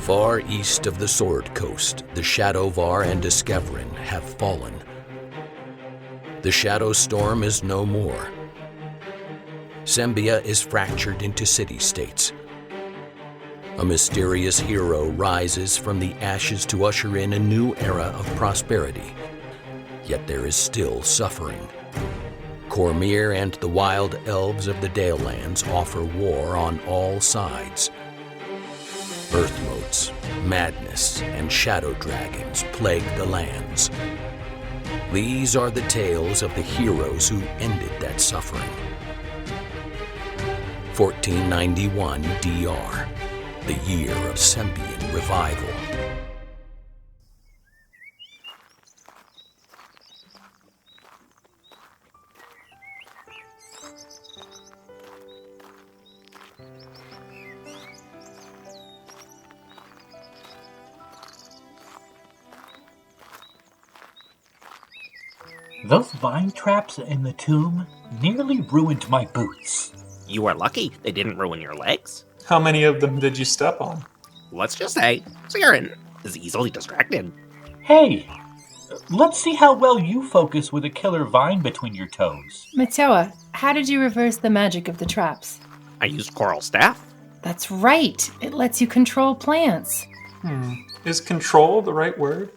Far east of the Sword Coast, the Shadowvar and Firin have fallen. The Shadowstorm is no more. Sembia is fractured into city-states. A mysterious hero rises from the ashes to usher in a new era of prosperity. Yet there is still suffering. Cormyr and the Wild Elves of the Dalelands offer war on all sides. Earth motes, madness, and shadow dragons plague the lands. These are the tales of the heroes who ended that suffering. 1491 DR, the year of Sembian revival. Those vine traps in the tomb nearly ruined my boots. You are lucky they didn't ruin your legs. How many of them did you step on? Let's just say, Firin is easily distracted. Hey, let's see how well you focus with a killer vine between your toes. Matoa, how did you reverse the magic of the traps? I used Coral Staff. That's right. It lets you control plants. Is control the right word?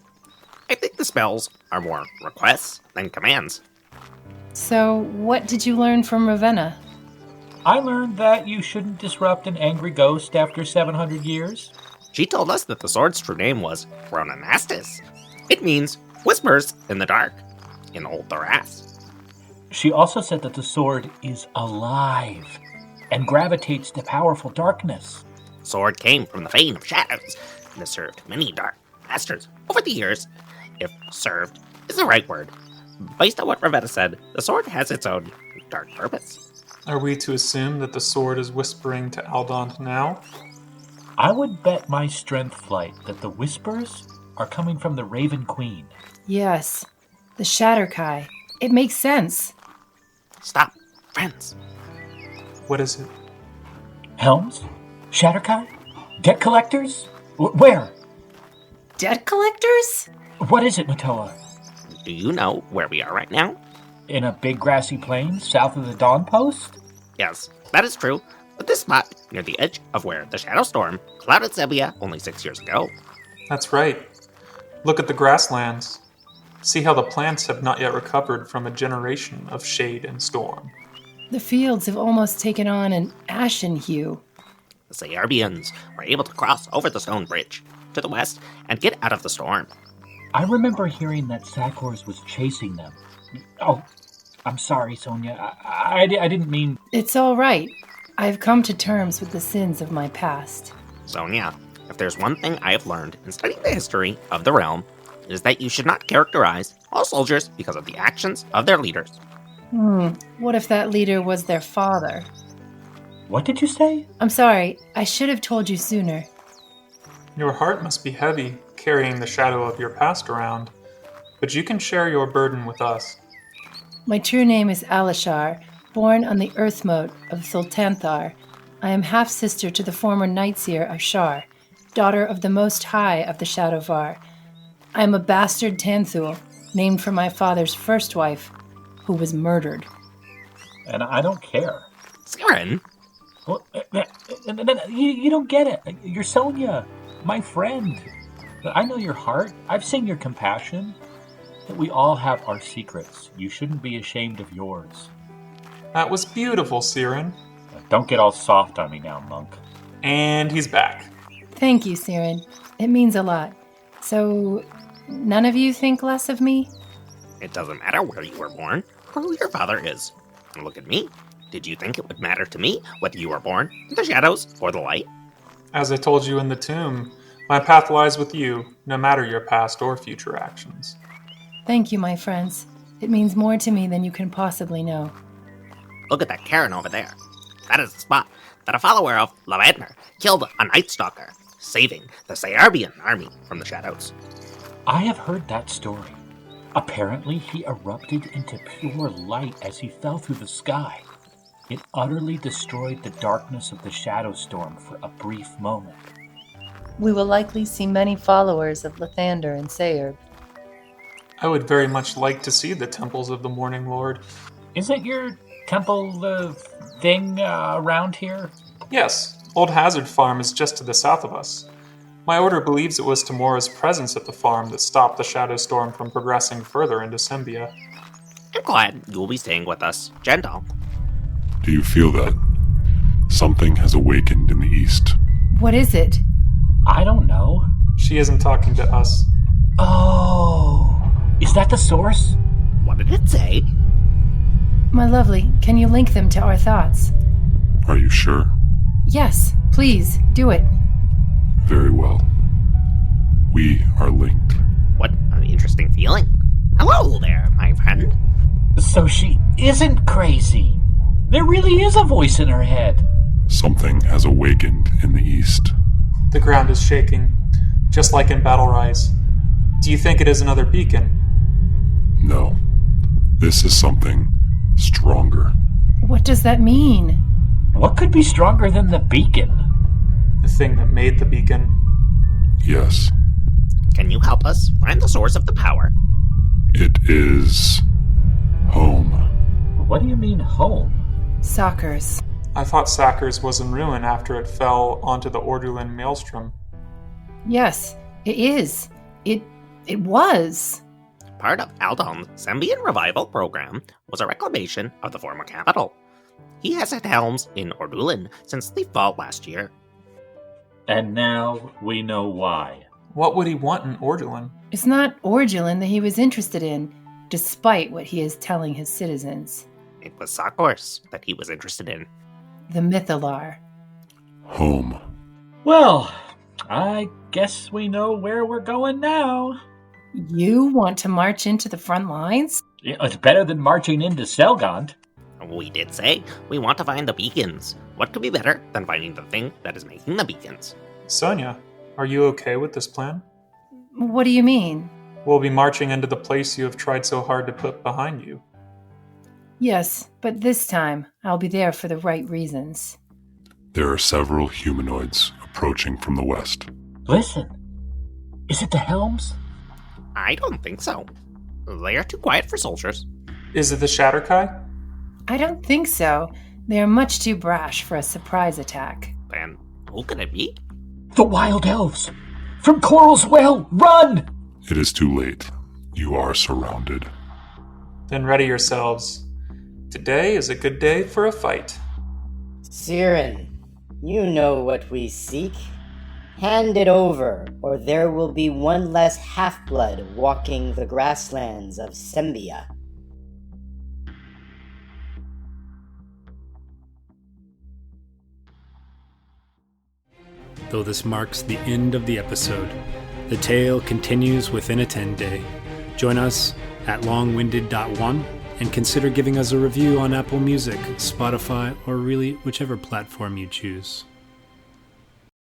I think the spells are more requests than commands. So, what did you learn from Ravena? I learned that you shouldn't disrupt an angry ghost after 700 years. She told us that the sword's true name was Ronanastis. It means whispers in the dark in Old Thoras. She also said that the sword is alive and gravitates to powerful darkness. The sword came from the Fane of Shadows and has served many dark masters over the years. If served is the right word. Based on what Ravena said, the sword has its own dark purpose. Are we to assume that the sword is whispering to Aldond now? I would bet my strength flight that the whispers are coming from the Raven Queen. Yes, the Shatterkai. It makes sense. Stop, friends. What is it? Helms? Shatterkai? Debt collectors? Where? Debt collectors? What is it, Matoa? Do you know where we are right now? In a big grassy plain south of the Dawn Post? Yes, that is true. But this spot, near the edge of where the Shadowstorm clouded Sembian only 6 years ago. That's right. Look at the grasslands. See how the plants have not yet recovered from a generation of shade and storm. The fields have almost taken on an ashen hue. The Saerbians were able to cross over the stone bridge to the west and get out of the storm. I remember hearing that Sakkors was chasing them. Oh, I'm sorry, Sonya. I didn't mean... It's all right. I've come to terms with the sins of my past. Sonya, if there's one thing I have learned in studying the history of the realm, it is that you should not characterize all soldiers because of the actions of their leaders. What if that leader was their father? What did you say? I'm sorry. I should have told you sooner. Your heart must be heavy, carrying the shadow of your past around, but you can share your burden with us. My true name is Alishar, born on the earth mote of Sultanthar. I am half-sister to the former Nightseer of Shar, daughter of the Most High of the Shadowvar. I am a bastard Tanthul, named for my father's first wife, who was murdered. And I don't care. Firin? Well, you don't get it. You're Sonya, my friend. I know your heart. I've seen your compassion. That we all have our secrets. You shouldn't be ashamed of yours. That was beautiful, Firin. Don't get all soft on me now, monk. And he's back. Thank you, Siren. It means a lot. So, none of you think less of me? It doesn't matter where you were born or who your father is. And look at me. Did you think it would matter to me whether you were born in the shadows or the light? As I told you in the tomb, my path lies with you, no matter your past or future actions. Thank you, my friends. It means more to me than you can possibly know. Look at that cairn over there. That is the spot that a follower of Ravena killed a Night Stalker, saving the Saerbian army from the shadows. I have heard that story. Apparently, he erupted into pure light as he fell through the sky. It utterly destroyed the darkness of the Shadowstorm for a brief moment. We will likely see many followers of Lathander and Saerb. I would very much like to see the temples of the Morning Lord. Isn't your temple the thing around here? Yes, Old Hazard Farm is just to the south of us. My order believes it was Tamora's presence at the farm that stopped the Shadowstorm from progressing further into Sembia. I'm glad you'll be staying with us, Jendal. Do you feel that? Something has awakened in the east. What is it? I don't know. She isn't talking to us. Oh, is that the source? What did it say? My lovely, can you link them to our thoughts? Are you sure? Yes, please, do it. Very well. We are linked. What an interesting feeling. Hello there, my friend. So she isn't crazy. There really is a voice in her head. Something has awakened in the east. The ground is shaking, just like in Battle Rise. Do you think it is another beacon? No. This is something stronger. What does that mean? What could be stronger than the beacon? The thing that made the beacon. Yes. Can you help us find the source of the power? It is home. What do you mean, home? Sakkors. I thought Sakkors was in ruin after it fell onto the Ordulin maelstrom. Yes, it is. It was. Part of Aldond's Sembian revival program was a reclamation of the former capital. He has had helms in Ordulin since the fall last year. And now we know why. What would he want in Ordulin? It's not Ordulin that he was interested in, despite what he is telling his citizens. It was Sakkors that he was interested in. The mythallar. Home. Well, I guess we know where we're going now. You want to march into the front lines? It's better than marching into Selgond. We did say we want to find the beacons. What could be better than finding the thing that is making the beacons? Sonya, are you okay with this plan? What do you mean? We'll be marching into the place you have tried so hard to put behind you. Yes, but this time I'll be there for the right reasons. There are several humanoids approaching from the west. Listen, is it the Helms? I don't think so. They are too quiet for soldiers. Is it the Shatterkai? I don't think so. They are much too brash for a surprise attack. Then who could it be? The Wild Elves! From Coral's Well! Run! It is too late. You are surrounded. Then ready yourselves. Today is a good day for a fight. Firin, you know what we seek. Hand it over, or there will be one less half-blood walking the grasslands of Sembia. Though this marks the end of the episode, the tale continues within a 10-day. Join us at longwinded.one and consider giving us a review on Apple Music, Spotify, or really whichever platform you choose.